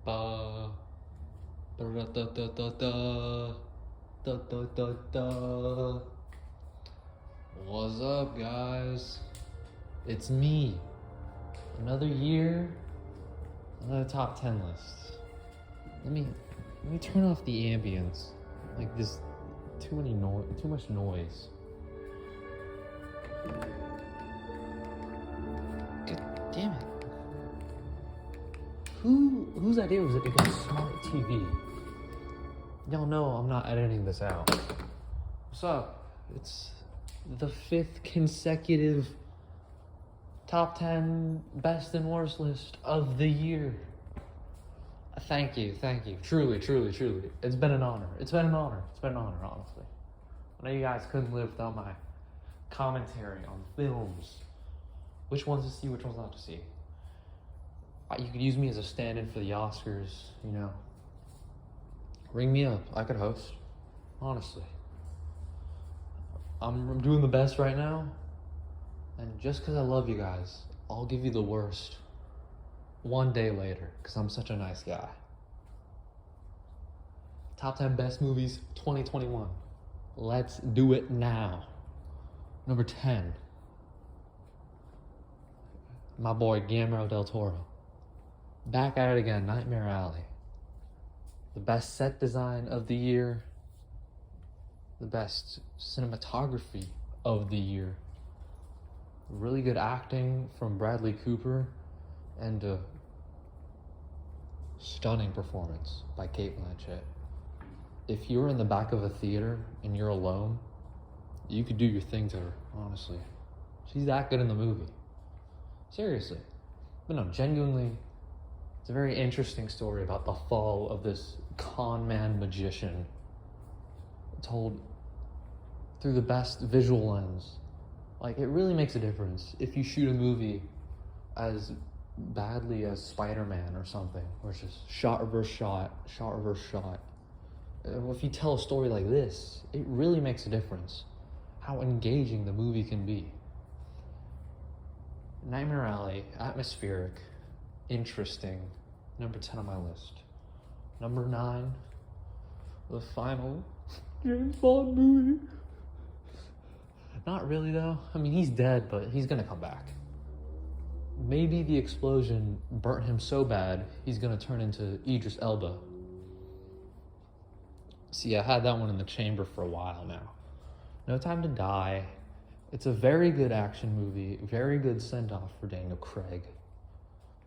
ba da da da da da da da da da. What's up, guys? It's me. Another year, another top 10 list. Let me turn off the ambience. Like this, too much noise. God damn it. Whose idea was it to get a smart TV? Y'all know I'm not editing this out. What's up? It's the 5th consecutive top 10 best and worst list of the year. Thank you. Truly. It's been an honor, honestly. I know you guys couldn't live without my commentary on films. Which ones to see, which ones not to see. You could use me as a stand-in for the Oscars, you know. Ring me up, I could host, honestly. I'm doing the best right now, and just because I love you guys, I'll give you the worst one day later, because I'm such a nice guy. Top 10 best movies 2021. Let's do it now. Number 10. My boy Guillermo del Toro. Back at it again, Nightmare Alley. The best set design of the year. The best cinematography of the year. Really good acting from Bradley Cooper. And a stunning performance by Cate Blanchett. If you're in the back of a theater and you're alone, you could do your thing to her, honestly. She's that good in the movie. Seriously. But no, genuinely, it's a very interesting story about the fall of this con man magician, told through the best visual lens. Like, it really makes a difference if you shoot a movie as badly as Spider-Man or something, where it's just shot, reverse shot. If you tell a story like this, it really makes a difference how engaging the movie can be. Nightmare Alley, atmospheric, interesting, number 10 on my list. Number 9, the final James Bond movie. Not really though. I mean, he's dead, but he's gonna come back. Maybe the explosion burnt him so bad, he's gonna turn into Idris Elba. See, I had that one in the chamber for a while now. No Time to Die. It's a very good action movie, very good send-off for Daniel Craig.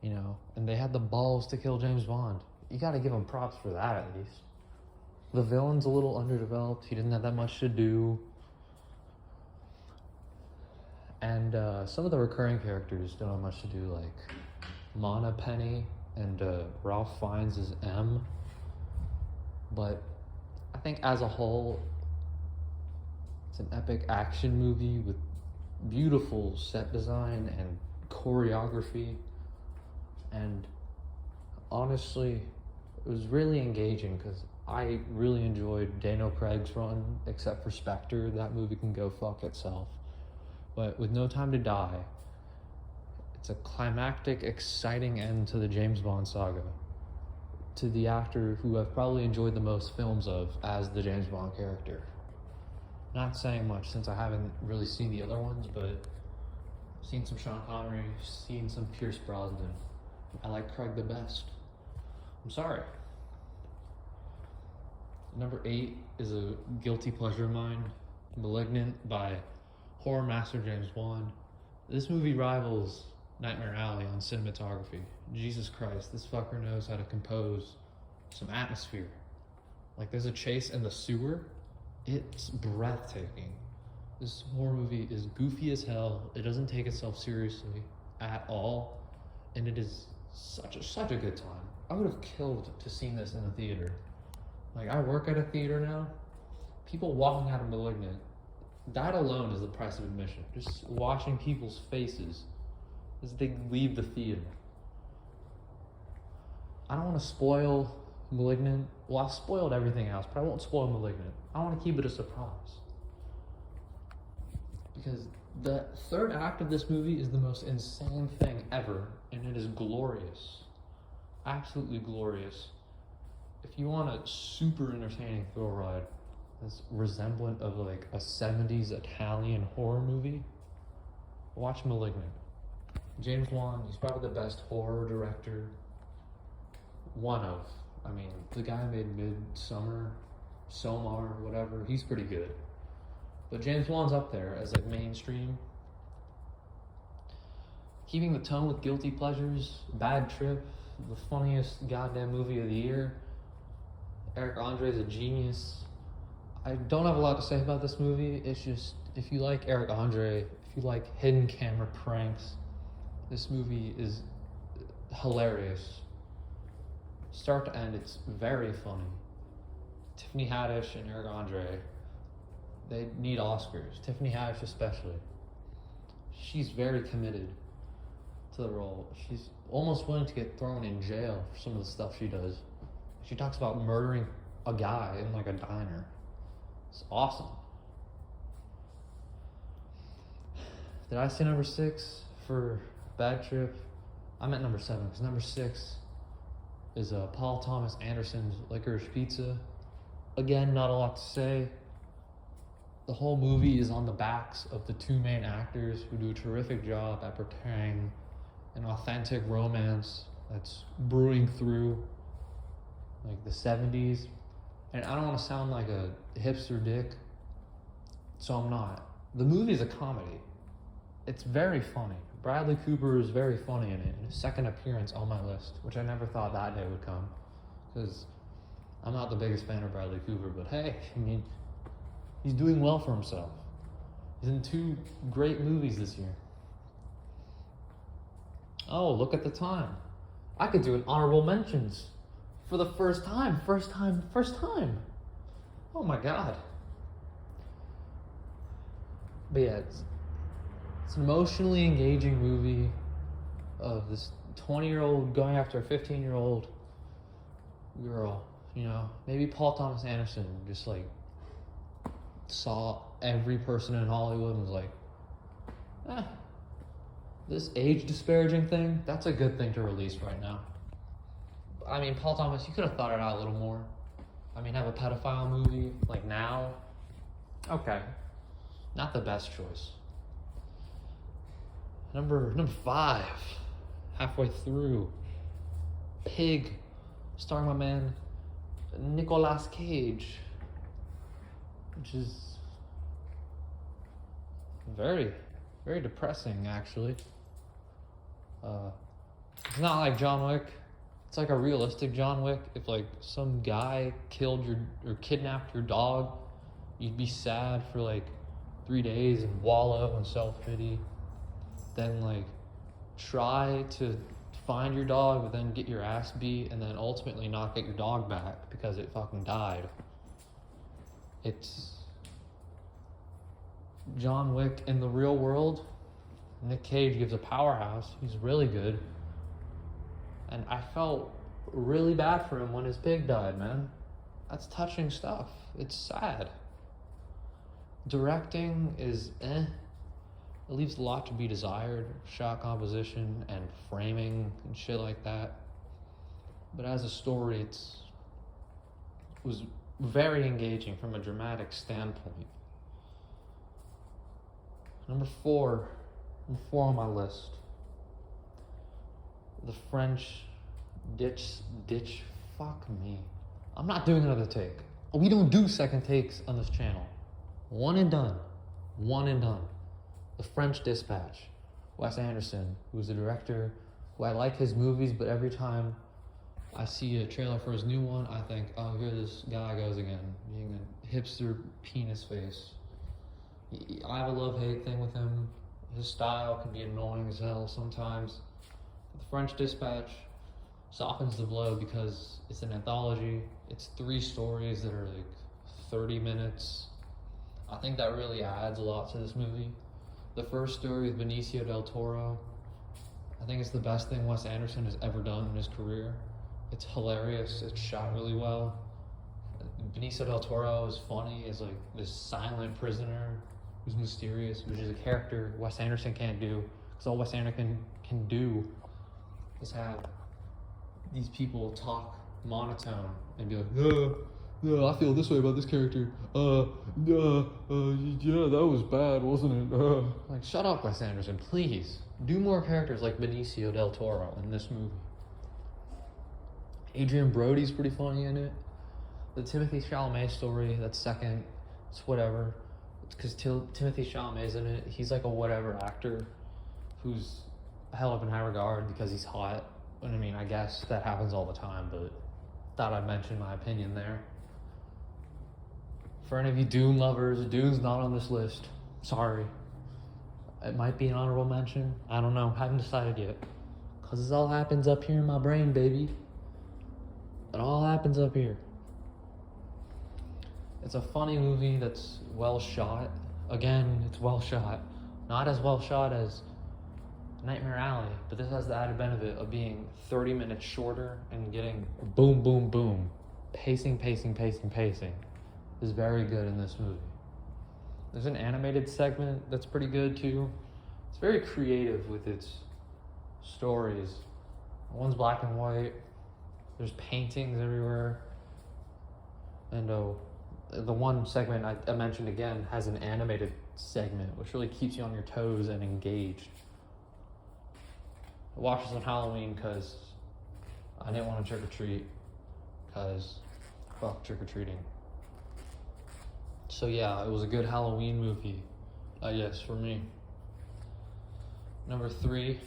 You know, and they had the balls to kill James Bond. You gotta give him props for that, at least. The villain's a little underdeveloped. He didn't have that much to do. And some of the recurring characters don't have much to do, like Mona Penny and Ralph Fiennes as M. But I think as a whole, it's an epic action movie with beautiful set design and choreography. And honestly, it was really engaging because I really enjoyed Daniel Craig's run, except for Spectre. That movie can go fuck itself. But with No Time to Die, it's a climactic, exciting end to the James Bond saga, to the actor who I've probably enjoyed the most films of as the James Bond character. Not saying much since I haven't really seen the other ones, but I've seen some Sean Connery, seen some Pierce Brosnan. I like Craig the best. I'm sorry. Number 8 is a guilty pleasure of mine, Malignant by horror master James Wan. This movie rivals Nightmare Alley on cinematography. Jesus Christ, this fucker knows how to compose some atmosphere. Like, there's a chase in the sewer. It's breathtaking. This horror movie is goofy as hell. It doesn't take itself seriously at all. And it is such a good time. I would have killed to see this in the theater. Like, I work at a theater now. People walking out of Malignant, that alone is the price of admission. Just watching people's faces as they leave the theater. I don't want to spoil Malignant. Well, I've spoiled everything else, but I won't spoil Malignant. I want to keep it a surprise. Because the third act of this movie is the most insane thing ever, and it is glorious. absolutely glorious. If you want a super entertaining thrill ride that's resemblant of like a 70s Italian horror movie, watch *Malignant*. James Wan, he's probably the best horror director. One of. I mean, the guy made *Midsummer*, *Somar*, whatever. He's pretty good. But James Wan's up there as like mainstream. Keeping the tone with *Guilty Pleasures*, *Bad Trip*, the funniest goddamn movie of the year. Eric Andre is a genius. I don't have a lot to say about this movie. It's just, if you like Eric Andre, if you like hidden camera pranks, this movie is hilarious. Start to end, it's very funny. Tiffany Haddish and Eric Andre, they need Oscars. Tiffany Haddish especially. She's very committed to the role. She's almost willing to get thrown in jail for some of the stuff she does. She talks about murdering a guy in like a diner. It's awesome. Did I say number 6 for Bad Trip? I meant number 7, because number 6 is Paul Thomas Anderson's Licorice Pizza. Again, not a lot to say. The whole movie is on the backs of the 2 main actors who do a terrific job at portraying an authentic romance that's brewing through like the 70s. And I don't want to sound like a hipster dick, so I'm not. The movie is a comedy. It's very funny. Bradley Cooper is very funny in it, and his second appearance on my list, which I never thought that day would come, because I'm not the biggest fan of Bradley Cooper, but hey, I mean, he's doing well for himself. He's in 2 great movies this year. Oh, look at the time. I could do an honorable mentions for the first time. Oh my God. But yeah, it's an emotionally engaging movie of this 20-year-old going after a 15-year-old girl. You know, maybe Paul Thomas Anderson just like saw every person in Hollywood and was like, this age disparaging thing, that's a good thing to release right now. I mean, Paul Thomas, you could have thought it out a little more. I mean, have a pedophile movie like now. Okay, not the best choice. Number 5, halfway through, Pig, starring my man Nicolas Cage, which is very, very depressing, actually. It's not like John Wick. It's like a realistic John Wick. If like some guy killed or kidnapped your dog, you'd be sad for like 3 days and wallow in self-pity. Then like try to find your dog, but then get your ass beat, and then ultimately not get your dog back because it fucking died. It's John Wick in the real world. Nick Cage gives a powerhouse. He's really good. And I felt really bad for him when his pig died, man. That's touching stuff. It's sad. Directing is It leaves a lot to be desired. Shot composition and framing and shit like that. But as a story, it was very engaging from a dramatic standpoint. Number four on my list. The French Ditch. Fuck me. I'm not doing another take. We don't do second takes on this channel. One and done. The French Dispatch. Wes Anderson, who's the director, who I like his movies, but every time I see a trailer for his new one, I think, oh, here this guy goes again, being a hipster penis face. I have a love-hate thing with him. His style can be annoying as hell sometimes. The French Dispatch softens the blow because it's an anthology. It's 3 stories that are like 30 minutes. I think that really adds a lot to this movie. The first story with Benicio del Toro, I think it's the best thing Wes Anderson has ever done in his career. It's hilarious. It's shot really well. Benicio del Toro is funny as like this silent prisoner who's mysterious, which is a character Wes Anderson can't do. Because all Wes Anderson can do is have these people talk monotone and be like, yeah, I feel this way about this character. Yeah, that was bad, wasn't it? Like, shut up, Wes Anderson, please. Do more characters like Benicio del Toro in this movie. Adrian Brody's pretty funny in it. The Timothy Chalamet story, that's second. It's whatever. Because Timothy Chalamet's in it. He's like a whatever actor who's held up in high regard because he's hot. And I mean, I guess that happens all the time, but thought I'd mention my opinion there. For any of you Dune lovers, Dune's not on this list. Sorry. It might be an honorable mention. I don't know. Haven't decided yet. Because this all happens up here in my brain, baby. It all happens up here. It's a funny movie that's well shot. Again, it's well shot. Not as well shot as Nightmare Alley, but this has the added benefit of being 30 minutes shorter and getting boom, boom, boom. Pacing. Is very good in this movie. There's an animated segment that's pretty good too. It's very creative with its stories. One's black and white. There's paintings everywhere. And the one segment I mentioned again has an animated segment, which really keeps you on your toes and engaged. I watched this on Halloween because I didn't want to trick or treat, because fuck trick or treating. So yeah, it was a good Halloween movie, I guess, for me. Number 3,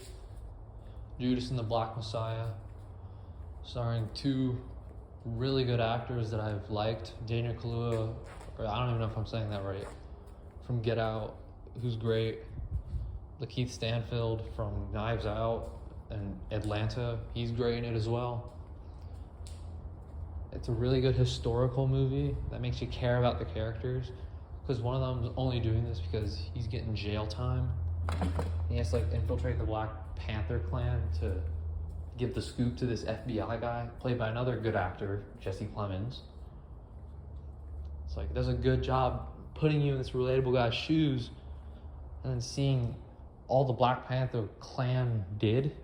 Judas and the Black Messiah, starring 2 really good actors that I've liked. Daniel Kaluuya, or I don't even know if I'm saying that right, from Get Out, who's great. Lakeith Stanfield from Knives Out and Atlanta, he's great in it as well. It's a really good historical movie that makes you care about the characters, because one of them's only doing this because he's getting jail time. He has to like infiltrate the Black Panther clan to give the scoop to this FBI guy, played by another good actor, Jesse Plemons. It's like, it does a good job putting you in this relatable guy's shoes, and then seeing all the Black Panther clan did,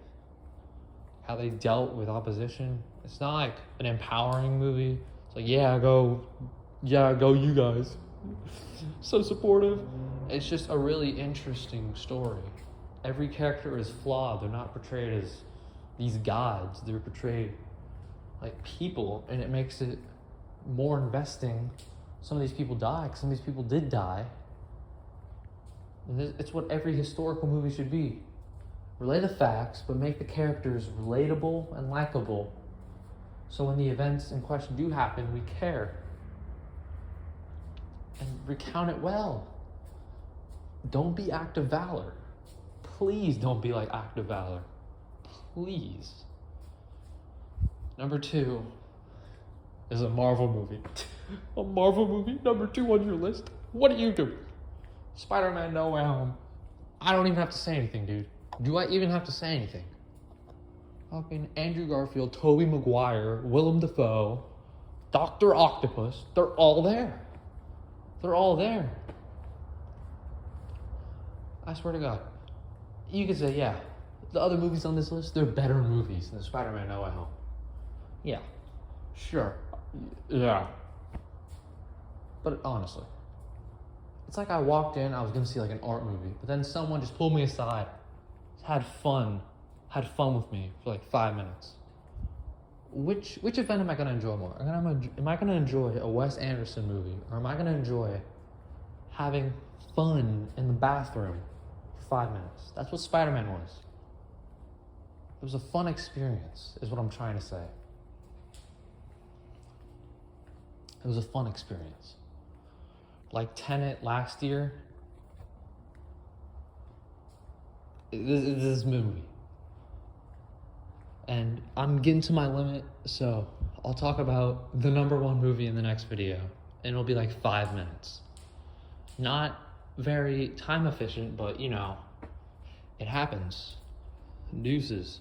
how they dealt with opposition. It's not like an empowering movie. It's like, go you guys. So supportive. It's just a really interesting story. Every character is flawed. They're not portrayed as these gods. They're portrayed like people, and it makes it more investing. Some of these people die, because some of these people did die. And it's what every historical movie should be. Relay the facts, but make the characters relatable and likable. So when the events in question do happen, we care. And recount it well. Don't be Act of Valor. Please don't be like Act of Valor. Please. Number 2 is a Marvel movie. A Marvel movie? Number 2 on your list? What are you doing? Spider-Man No Way Home. I don't even have to say anything, dude. Do I even have to say anything? Fucking Andrew Garfield, Tobey Maguire, Willem Dafoe, Dr. Octopus, they're all there. They're all there. I swear to God. You could say, yeah, the other movies on this list, they're better movies than Spider-Man No Way Home. Yeah, sure. Yeah. But honestly, it's like I walked in, I was gonna see like an art movie, but then someone just pulled me aside, had fun with me for like 5 minutes. Which event am I gonna enjoy more? Am I gonna enjoy a Wes Anderson movie, or am I gonna enjoy having fun in the bathroom for 5 minutes? That's what Spider-Man was. It was a fun experience, is what I'm trying to say. It was a fun experience. Like Tenet last year, this movie. And I'm getting to my limit, so I'll talk about the number 1 movie in the next video, and it'll be like 5 minutes. Not very time efficient, but you know, it happens. Deuces.